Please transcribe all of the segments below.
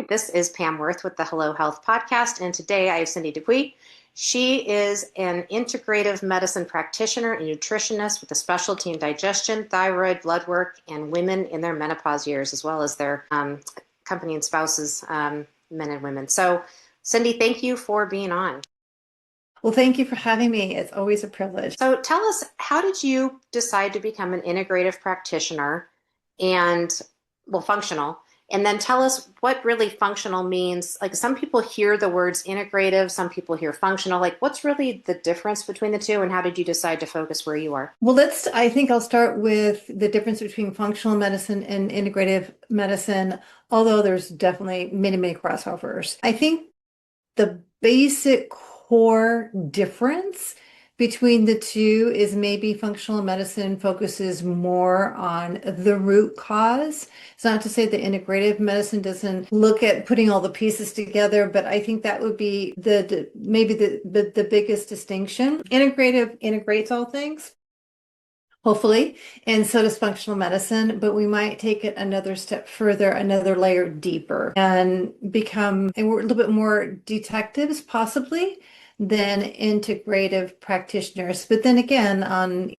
This is Pam Wurth with the Hello.Health podcast, and today I have Cindy Dupuy. She is an integrative medicine practitioner and nutritionist with a specialty in digestion, thyroid, blood work, and women in their menopause years, as well as their company and spouses, men and women. So, Cindy, thank you for being on. Well, thank you for having me. It's always a privilege. So, tell us, how did you decide to become an integrative practitioner and, functional? And then tell us what really functional means. Like, some people hear the words integrative, some people hear functional. Like, what's really the difference between the two, and how did you decide to focus where you are? Well, I think I'll start with the difference between functional medicine and integrative medicine, although there's definitely many, many crossovers. I think the basic core difference between the two is maybe functional medicine focuses more on the root cause. It's not to say that integrative medicine doesn't look at putting all the pieces together, but I think that would be maybe the biggest distinction. Integrative integrates all things, hopefully, and so does functional medicine, but we might take it another step further, another layer deeper, and we're a little bit more detectives, possibly, than integrative practitioners. But then again, on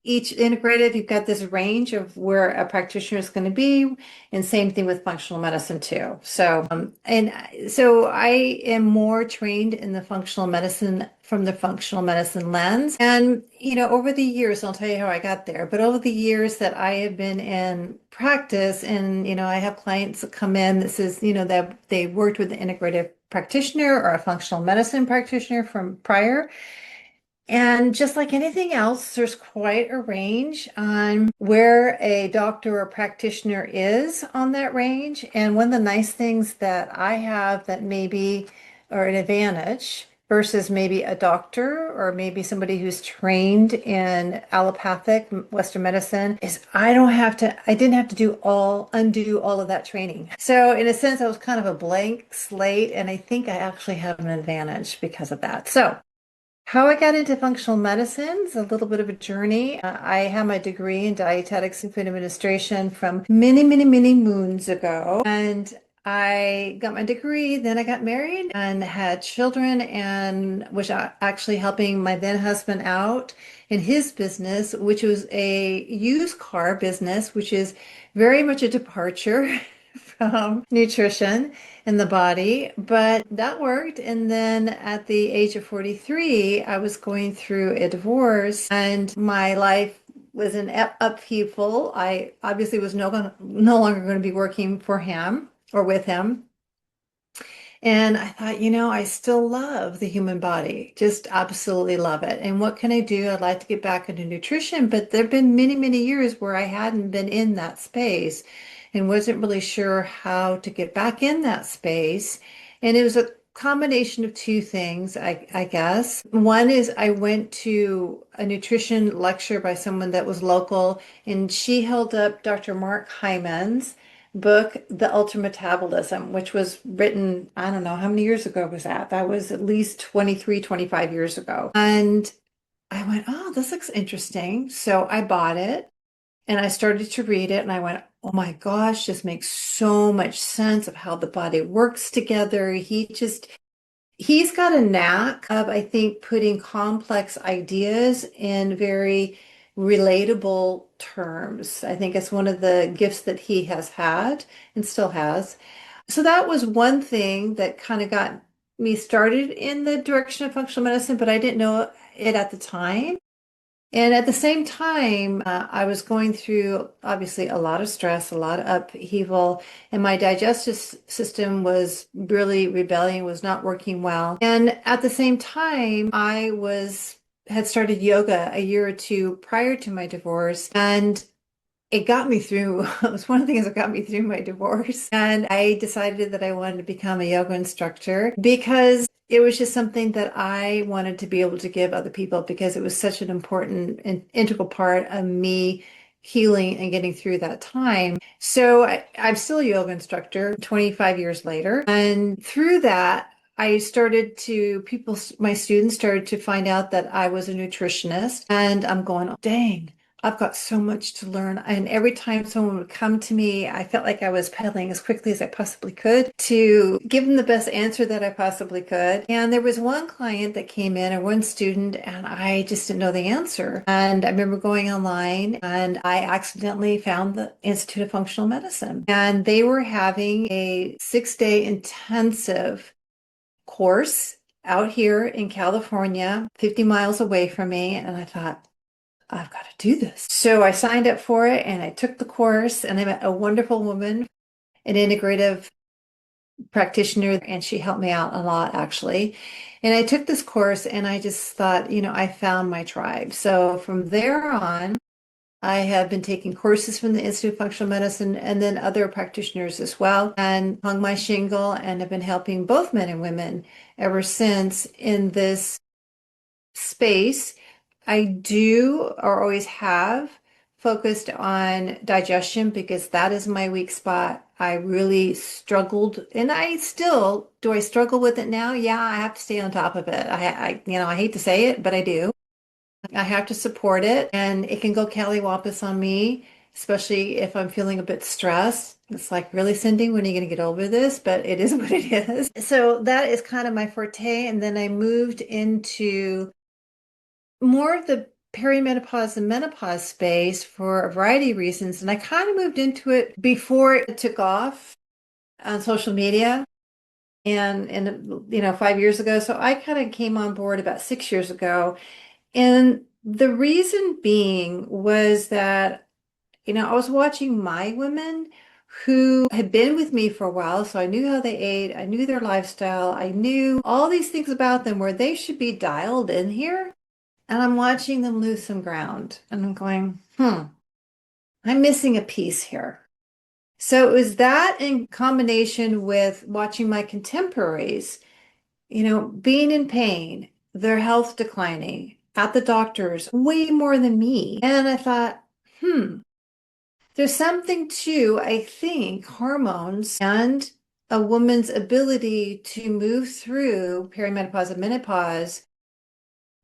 each integrative, you've got this range of where a practitioner is going to be, and same thing with functional medicine too. So I am more trained in the functional medicine from the functional medicine lens. And, over the years, I'll tell you how I got there, but over the years that I have been in practice and, I have clients that come in that says, that they worked with an integrative practitioner or a functional medicine practitioner from prior. And just like anything else, there's quite a range on where a doctor or practitioner is on that range. And one of the nice things that I have that maybe are an advantage versus maybe a doctor or maybe somebody who's trained in allopathic Western medicine is I didn't have to undo all of that training. So in a sense, I was kind of a blank slate, and I think I actually have an advantage because of that. So how I got into functional medicine is a little bit of a journey. I have my degree in dietetics and food administration from many, many, many moons ago. And I got my degree, then I got married and had children, and was actually helping my then husband out in his business, which was a used car business, which is very much a departure from nutrition in the body, but that worked. And then at the age of 43, I was going through a divorce and my life was in upheaval. I obviously was no longer going to be working for him or with him. And I thought, I still love the human body, just absolutely love it. And what can I do? I'd like to get back into nutrition, but there have been many, many years where I hadn't been in that space and wasn't really sure how to get back in that space. And it was a combination of two things, I guess. One is I went to a nutrition lecture by someone that was local, and she held up Dr. Mark Hyman's book, The Ultra Metabolism, which was written, I don't know, how many years ago was that? That was at least 23, 25 years ago. And I went, oh, this looks interesting. So I bought it and I started to read it and I went, oh my gosh, this makes so much sense of how the body works together. He's got a knack of, I think, putting complex ideas in very relatable terms. I think it's one of the gifts that he has had and still has. So that was one thing that kind of got me started in the direction of functional medicine, but I didn't know it at the time. And at the same time, I was going through obviously a lot of stress, a lot of upheaval, and my digestive system was really rebelling, was not working well. And at the same time, had started yoga a year or two prior to my divorce, and it got me through. It was one of the things that got me through my divorce. And I decided that I wanted to become a yoga instructor because it was just something that I wanted to be able to give other people because it was such an important and integral part of me healing and getting through that time. So I'm still a yoga instructor 25 years later. And through that, my students started to find out that I was a nutritionist, and I'm going, oh, dang. I've got so much to learn. And every time someone would come to me, I felt like I was pedaling as quickly as I possibly could to give them the best answer that I possibly could. And there was one client that came in, or one student, and I just didn't know the answer. And I remember going online and I accidentally found the Institute of Functional Medicine. And they were having a 6-day intensive course out here in California, 50 miles away from me. And I thought, I've got to do this. So I signed up for it and I took the course and I met a wonderful woman, an integrative practitioner, and she helped me out a lot actually. And I took this course and I just thought, I found my tribe. So from there on, I have been taking courses from the Institute of Functional Medicine and then other practitioners as well, and hung my shingle and have been helping both men and women ever since in this space. I do or always have focused on digestion because that is my weak spot. I really struggled, and do I struggle with it now? Yeah, I have to stay on top of it. I hate to say it, but I do. I have to support it, and it can go cattywampus on me, especially if I'm feeling a bit stressed. It's like, really, Cindy, when are you going to get over this? But it is what it is. So that is kind of my forte. And then I moved into more of the perimenopause and menopause space for a variety of reasons. And I kind of moved into it before it took off on social media and 5 years ago. So I kind of came on board about 6 years ago. And the reason being was that, I was watching my women who had been with me for a while. So I knew how they ate. I knew their lifestyle. I knew all these things about them where they should be dialed in here. And I'm watching them lose some ground. And I'm going, I'm missing a piece here. So it was that in combination with watching my contemporaries, being in pain, their health declining, at the doctors, way more than me. And I thought, there's something to, I think, hormones and a woman's ability to move through perimenopause and menopause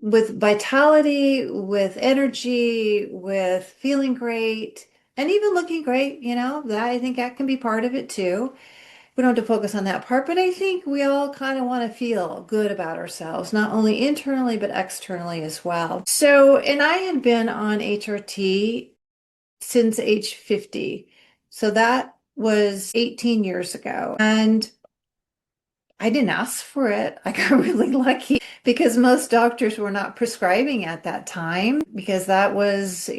with vitality, with energy, with feeling great, and even looking great, that I think that can be part of it too. We don't have to focus on that part, but I think we all kind of want to feel good about ourselves, not only internally, but externally as well. So, and I had been on HRT since age 50. So that was 18 years ago. And I didn't ask for it. I got really lucky because most doctors were not prescribing at that time because that was,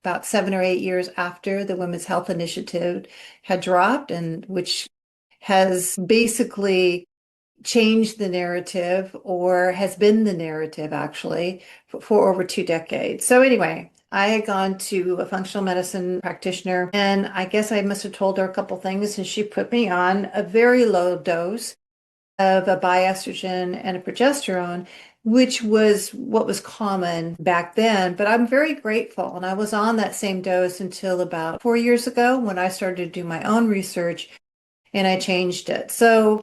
about 7 or 8 years after the Women's Health Initiative had dropped, and which has basically changed the narrative, or has been the narrative actually for over 2 decades. So anyway, I had gone to a functional medicine practitioner, and I guess I must have told her a couple things, and she put me on a very low dose of a bioestrogen and a progesterone, which was what was common back then. But I'm very grateful. And I was on that same dose until about 4 years ago when I started to do my own research and I changed it. So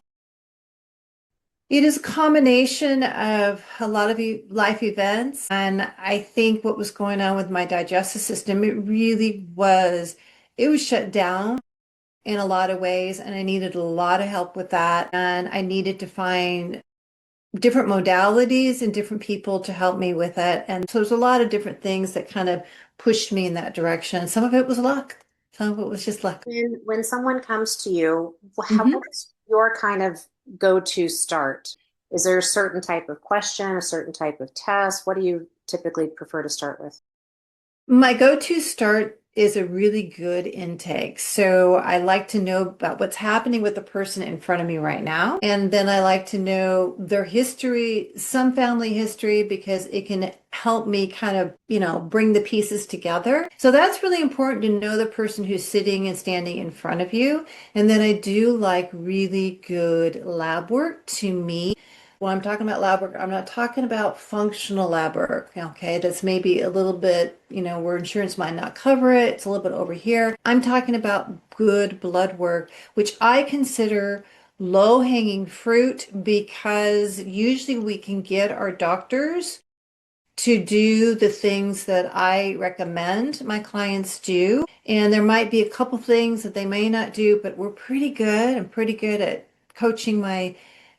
it is a combination of a lot of life events. And I think what was going on with my digestive system, it was shut down in a lot of ways. And I needed a lot of help with that. And I needed to find different modalities and different people to help me with it. And so there's a lot of different things that kind of pushed me in that direction. Some of it was luck. Some of it was just luck. When someone comes to you, Mhm. what's your kind of go-to start? Is there a certain type of question, a certain type of test? What do you typically prefer to start with? My go-to start is a really good intake. So I like to know about what's happening with the person in front of me right now. And then I like to know their history, some family history, because it can help me kind of, bring the pieces together. So that's really important to know the person who's sitting and standing in front of you. And then I do like really good lab work to me. When I'm talking about lab work, I'm not talking about functional lab work, okay? That's maybe a little bit, where insurance might not cover it. It's a little bit over here. I'm talking about good blood work, which I consider low-hanging fruit because usually we can get our doctors to do the things that I recommend my clients do. And there might be a couple things that they may not do, but we're pretty good. I'm pretty good at coaching my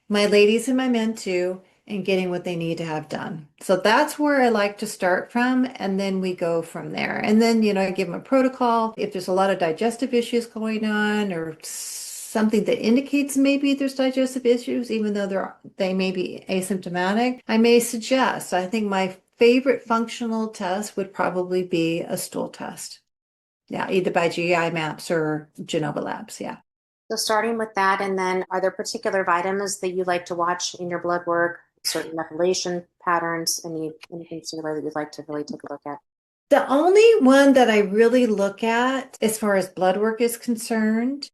ladies and my men too, and getting what they need to have done. So that's where I like to start from, and then we go from there. And then, I give them a protocol. If there's a lot of digestive issues going on or something that indicates maybe there's digestive issues, even though they may be asymptomatic, I may suggest. I think my favorite functional test would probably be a stool test. Yeah, either by GI Maps or Genova Labs. Yeah. So starting with that, and then are there particular vitamins that you like to watch in your blood work, certain methylation patterns, anything similar that you'd like to really take a look at? The only one that I really look at as far as blood work is concerned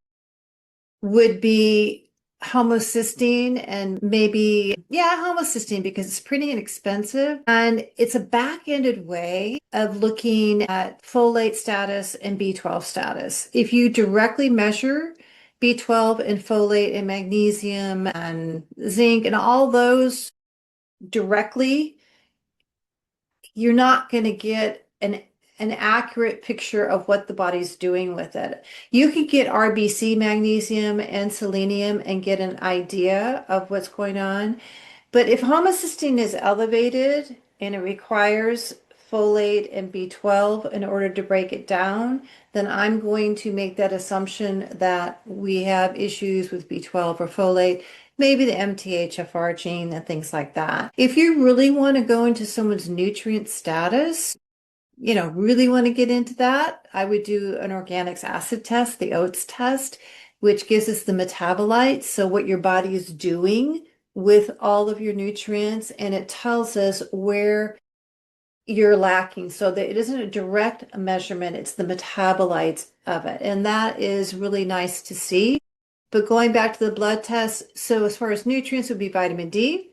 would be homocysteine, and maybe, yeah, homocysteine, because it's pretty inexpensive. And it's a back-ended way of looking at folate status and B12 status. If you directly measure B12 and folate and magnesium and zinc and all those directly, you're not going to get an accurate picture of what the body's doing with it. You could get RBC magnesium and selenium and get an idea of what's going on. But if homocysteine is elevated and it requires folate and B12 in order to break it down, then I'm going to make that assumption that we have issues with B12 or folate, maybe the MTHFR gene and things like that. If you really want to go into someone's nutrient status, really want to get into that, I would do an organic acid test, the oats test, which gives us the metabolites. So what your body is doing with all of your nutrients, and it tells us where you're lacking, so that it isn't a direct measurement, it's the metabolites of it. And that is really nice to see. But going back to the blood test, so as far as nutrients would be vitamin D,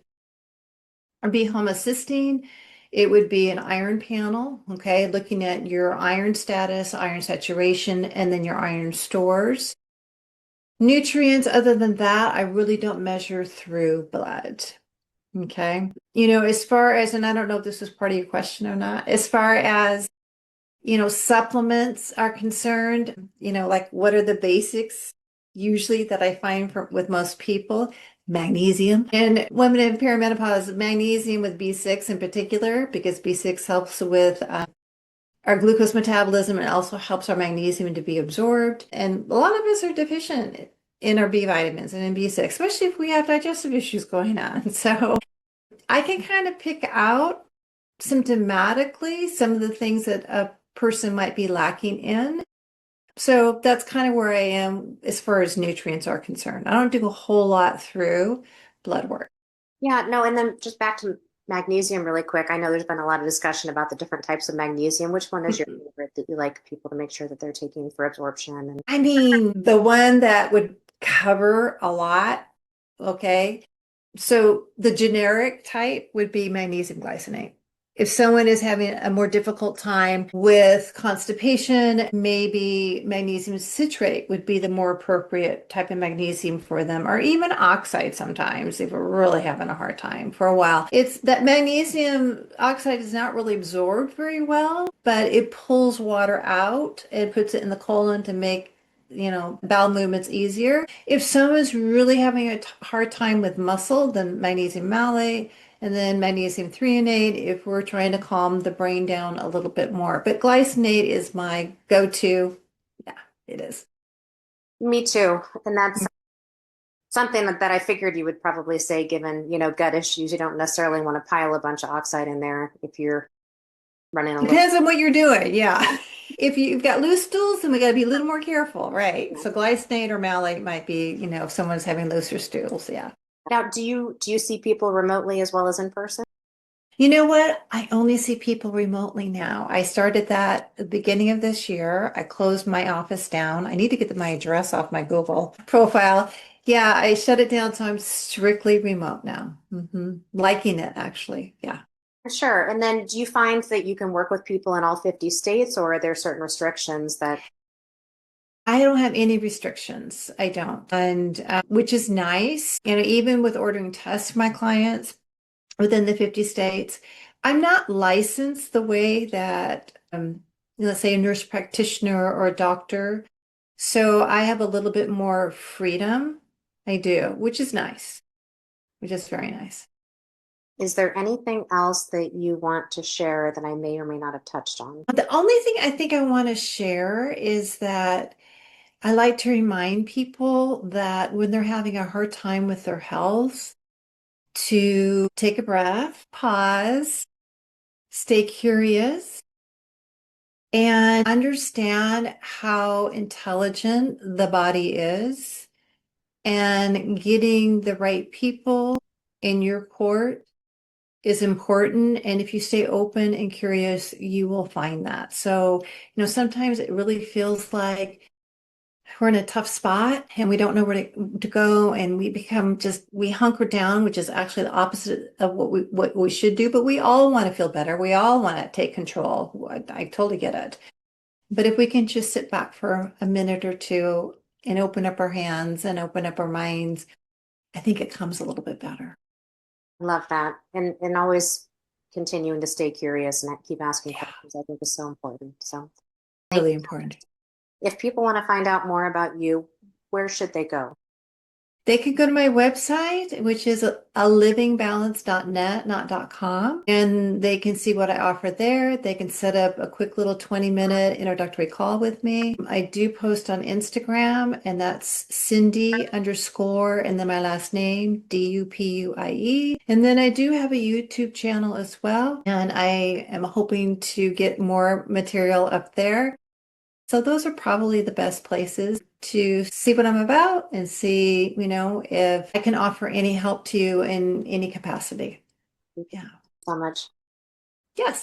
or be homocysteine, it would be an iron panel, okay, looking at your iron status, iron saturation, and then your iron stores. Nutrients, other than that, I really don't measure through blood. Okay. As far as, and I don't know if this was part of your question or not, as far as, supplements are concerned, like what are the basics usually that I find with most people? Magnesium. And women in perimenopause, magnesium with B6 in particular, because B6 helps with our glucose metabolism and also helps our magnesium to be absorbed. And a lot of us are deficient in our B vitamins and in B6, especially if we have digestive issues going on. So I can kind of pick out symptomatically some of the things that a person might be lacking in. So that's kind of where I am as far as nutrients are concerned. I don't do a whole lot through blood work. Yeah, no, and then just back to magnesium really quick. I know there's been a lot of discussion about the different types of magnesium. Which one is your favorite that you like people to make sure that they're taking for absorption? And I mean, the one that would cover a lot, okay? So the generic type would be magnesium glycinate. If someone is having a more difficult time with constipation, maybe magnesium citrate would be the more appropriate type of magnesium for them, or even oxide sometimes if we're really having a hard time for a while. It's that magnesium oxide is not really absorbed very well, but it pulls water out and puts it in the colon to make bowel movements easier. If someone's really having a hard time with muscle, then magnesium malate, and then magnesium threonate if we're trying to calm the brain down a little bit more. But glycinate is my go-to. Yeah, it is. me too. And that's something that I figured you would probably say, given, gut issues. You don't necessarily want to pile a bunch of oxide in there if you're running a little. Depends on what you're doing. Yeah. If you've got loose stools, then we got to be a little more careful, right? So glycinate or malate might be, if someone's having looser stools. Yeah. Now, do you see people remotely as well as in person? You know what? I only see people remotely now. I started that at the beginning of this year. I closed my office down. I need to get my address off my Google profile. Yeah, I shut it down, so I'm strictly remote now. Liking it, actually. Yeah. Sure. And then do you find that you can work with people in all 50 states, or are there certain restrictions that? I don't have any restrictions. I don't. And which is nice. Even with ordering tests for my clients within the 50 states, I'm not licensed the way that, let's say, a nurse practitioner or a doctor. So I have a little bit more freedom. I do, which is nice, which is very nice. Is there anything else that you want to share that I may or may not have touched on? The only thing I think I want to share is that I like to remind people that when they're having a hard time with their health, to take a breath, pause, stay curious, and understand how intelligent the body is, and getting the right people in your court is important. And if you stay open and curious, you will find that. So, sometimes it really feels like we're in a tough spot and we don't know where to go, and we hunker down, which is actually the opposite of what we should do. But we all want to feel better. We all want to take control. I totally get it. But if we can just sit back for a minute or two and open up our hands and open up our minds, I think it comes a little bit better. Love that. And always continuing to stay curious and keep asking Yeah, questions, I think is so important. So thank really you so much. important. If people want to find out more about you, where should they go? They can go to my website, which is alivingbalance.net, not .com, and they can see what I offer there. They can set up a quick little 20-minute introductory call with me. I do post on Instagram, and that's Cindy underscore, and then my last name, Dupuie. And then I do have a YouTube channel as well, and I am hoping to get more material up there. So those are probably the best places to see what I'm about and see, if I can offer any help to you in any capacity. Thank you Yeah. so much. Yes.